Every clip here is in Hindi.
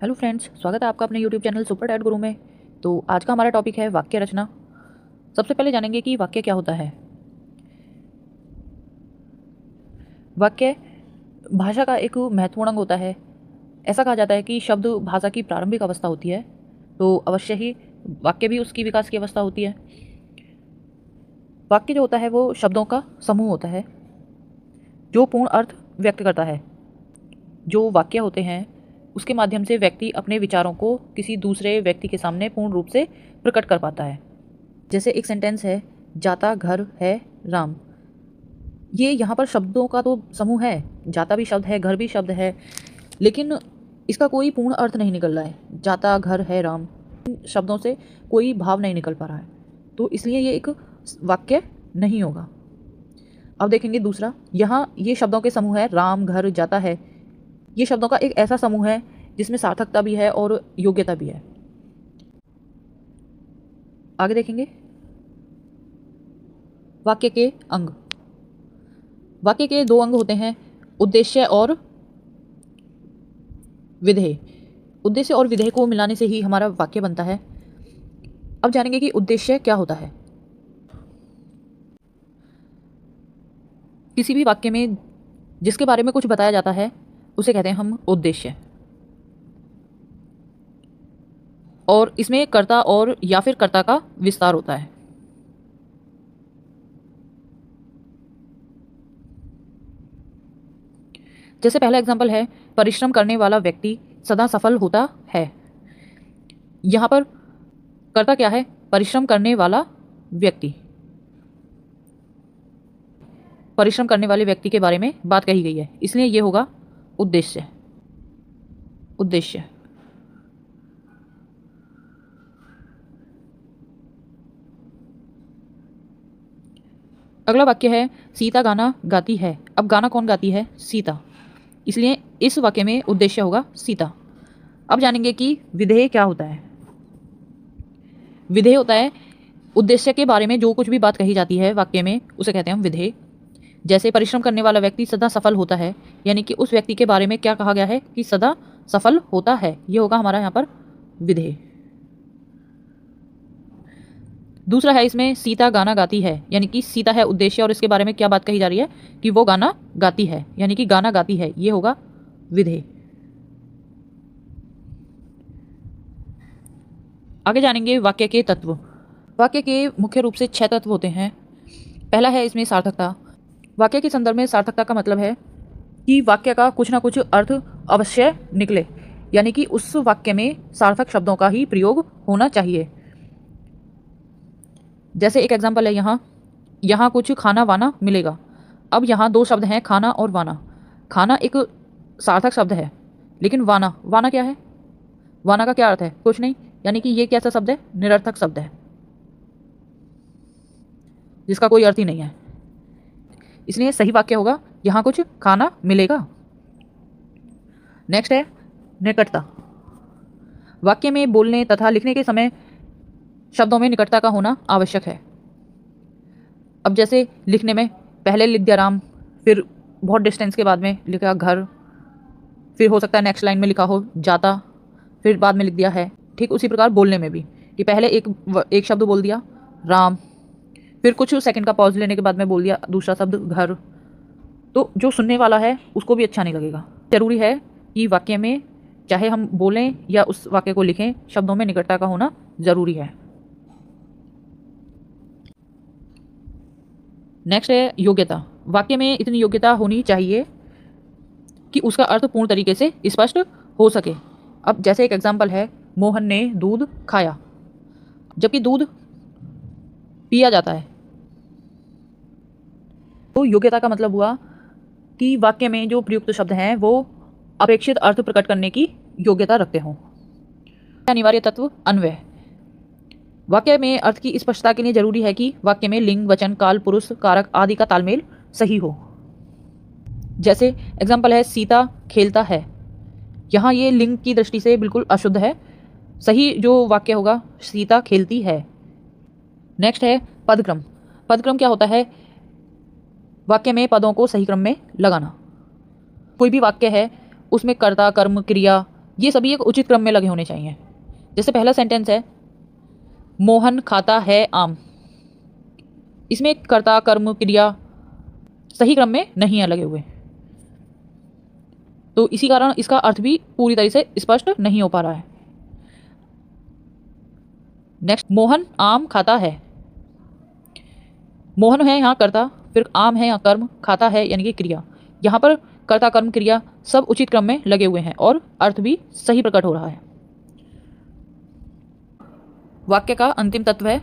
हेलो फ्रेंड्स, स्वागत है आपका अपने यूट्यूब चैनल सुपर डैड गुरु में। तो आज का हमारा टॉपिक है वाक्य रचना। सबसे पहले जानेंगे कि वाक्य क्या होता है। वाक्य भाषा का एक महत्वपूर्ण अंग होता है। ऐसा कहा जाता है कि शब्द भाषा की प्रारंभिक अवस्था होती है, तो अवश्य ही वाक्य भी उसकी विकास की अवस्था होती है। वाक्य जो होता है वो शब्दों का समूह होता है जो पूर्ण अर्थ व्यक्त करता है। जो वाक्य होते हैं उसके माध्यम से व्यक्ति अपने विचारों को किसी दूसरे व्यक्ति के सामने पूर्ण रूप से प्रकट कर पाता है। जैसे एक सेंटेंस है, जाता घर है राम। ये यहाँ पर शब्दों का तो समूह है, जाता भी शब्द है, घर भी शब्द है, लेकिन इसका कोई पूर्ण अर्थ नहीं निकल रहा है। जाता घर है राम, इन शब्दों से कोई भाव नहीं निकल पा रहा है, तो इसलिए ये एक वाक्य नहीं होगा। अब देखेंगे दूसरा, यहाँ ये शब्दों के समूह है, राम घर जाता है। ये शब्दों का एक ऐसा समूह है जिसमें सार्थकता भी है और योग्यता भी है। आगे देखेंगे वाक्य के अंग। वाक्य के दो अंग होते हैं, उद्देश्य और विधेय। उद्देश्य और विधेय को मिलाने से ही हमारा वाक्य बनता है। अब जानेंगे कि उद्देश्य क्या होता है। किसी भी वाक्य में जिसके बारे में कुछ बताया जाता है उसे कहते हैं हम उद्देश्य। और इसमें कर्ता और या फिर कर्ता का विस्तार होता है। जैसे पहला एग्जाम्पल है, परिश्रम करने वाला व्यक्ति सदा सफल होता है। यहाँ पर कर्ता क्या है? परिश्रम करने वाला व्यक्ति। परिश्रम करने वाले व्यक्ति के बारे में बात कही गई है, इसलिए ये होगा उद्देश्य। उद्देश्य। अगला वाक्य है, सीता गाना गाती है। अब गाना कौन गाती है? सीता, इसलिए इस वाक्य में उद्देश्य होगा सीता। अब जानेंगे कि विधेय क्या होता है। विधेय होता है उद्देश्य के बारे में जो कुछ भी बात कही जाती है वाक्य में, उसे कहते हैं हम विधेय। जैसे परिश्रम करने वाला व्यक्ति सदा सफल होता है, यानी कि उस व्यक्ति के बारे में क्या कहा गया है कि सदा सफल होता है, ये होगा हमारा यहाँ पर विधेय। दूसरा है इसमें, सीता गाना गाती है, यानी कि सीता है उद्देश्य और इसके बारे में क्या बात कही जा रही है कि वो गाना गाती है, यानी कि गाना गाती है, ये होगा विधेय। आगे जानेंगे वाक्य के तत्व। वाक्य के मुख्य रूप से 6 तत्व होते हैं। पहला है इसमें सार्थकता। वाक्य के संदर्भ में सार्थकता का मतलब है कि वाक्य का कुछ ना कुछ अर्थ अवश्य निकले, यानी कि उस वाक्य में सार्थक शब्दों का ही प्रयोग होना चाहिए। जैसे एक एग्जाम्पल है, यहाँ कुछ खाना वाना मिलेगा। अब यहाँ दो शब्द हैं, खाना और वाना। खाना एक सार्थक शब्द है, लेकिन वाना, वाना क्या है? वाना का क्या अर्थ है? कुछ नहीं, यानी कि ये कैसा शब्द है? निरर्थक शब्द है, जिसका कोई अर्थ ही नहीं है। इसलिए सही वाक्य होगा, यहाँ कुछ खाना मिलेगा। नेक्स्ट है निकटता। वाक्य में बोलने तथा लिखने के समय शब्दों में निकटता का होना आवश्यक है। अब जैसे लिखने में पहले लिख दिया राम, फिर बहुत डिस्टेंस के बाद में लिखा घर, फिर हो सकता है नेक्स्ट लाइन में लिखा हो जाता, फिर बाद में लिख दिया है। ठीक उसी प्रकार बोलने में भी कि पहले एक शब्द बोल दिया राम, फिर कुछ सेकंड का पॉज लेने के बाद में बोल दिया दूसरा शब्द घर, तो जो सुनने वाला है उसको भी अच्छा नहीं लगेगा। जरूरी है कि वाक्य में चाहे हम बोलें या उस वाक्य को लिखें, शब्दों में निकटता का होना जरूरी है। नेक्स्ट है योग्यता। वाक्य में इतनी योग्यता होनी चाहिए कि उसका अर्थ पूर्ण तरीके से स्पष्ट हो सके। अब जैसे एक एग्जाम्पल है, मोहन ने दूध खाया। जबकि दूध पिया जाता है, तो योग्यता का मतलब हुआ कि वाक्य में जो प्रयुक्त शब्द हैं वो अपेक्षित अर्थ प्रकट करने की योग्यता रखते हों। अनिवार्य तत्व अन्वय। वाक्य में अर्थ की स्पष्टता के लिए जरूरी है कि वाक्य में लिंग, वचन, काल, पुरुष, कारक आदि का तालमेल सही हो। जैसे एग्जाम्पल है, सीता खेलता है। यहाँ ये लिंग की दृष्टि से बिल्कुल अशुद्ध है। सही जो वाक्य होगा, सीता खेलती है। नेक्स्ट है पदक्रम। पदक्रम क्या होता है? वाक्य में पदों को सही क्रम में लगाना। कोई भी वाक्य है उसमें कर्ता, कर्म, क्रिया ये सभी एक उचित क्रम में लगे होने चाहिए। जैसे पहला सेंटेंस है, मोहन खाता है आम। इसमें कर्ता, कर्म, क्रिया सही क्रम में नहीं है लगे हुए, तो इसी कारण इसका अर्थ भी पूरी तरह से स्पष्ट नहीं हो पा रहा है। नेक्स्ट, मोहन आम खाता है। मोहन है यहाँ कर्ता, फिर आम है यहाँ कर्म, खाता है यानी कि क्रिया। यहाँ पर कर्ता, कर्म, क्रिया सब उचित क्रम में लगे हुए हैं और अर्थ भी सही प्रकट हो रहा है। वाक्य का अंतिम तत्व है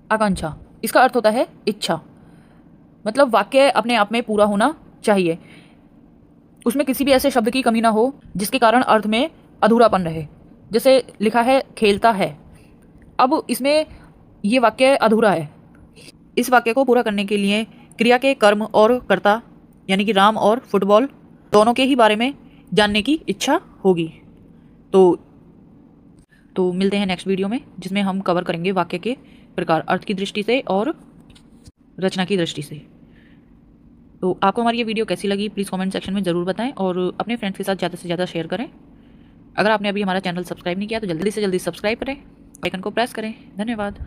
आकांक्षा। इसका अर्थ होता है इच्छा, मतलब वाक्य अपने आप में पूरा होना चाहिए, उसमें किसी भी ऐसे शब्द की कमी ना हो जिसके कारण अर्थ में अधूरापन रहे। जैसे लिखा है खेलता है, अब इसमें ये वाक्य अधूरा है। इस वाक्य को पूरा करने के लिए क्रिया के कर्म और कर्ता यानी कि राम और फुटबॉल दोनों के ही बारे में जानने की इच्छा होगी। तो मिलते हैं नेक्स्ट वीडियो में, जिसमें हम कवर करेंगे वाक्य के प्रकार अर्थ की दृष्टि से और रचना की दृष्टि से। तो आपको हमारी ये वीडियो कैसी लगी प्लीज़ कमेंट सेक्शन में ज़रूर बताएं और अपने फ्रेंड्स के साथ ज़्यादा से ज़्यादा शेयर करें। अगर आपने अभी हमारा चैनल सब्सक्राइब नहीं किया तो जल्दी से जल्दी सब्सक्राइब करें, आइकन को प्रेस करें। धन्यवाद।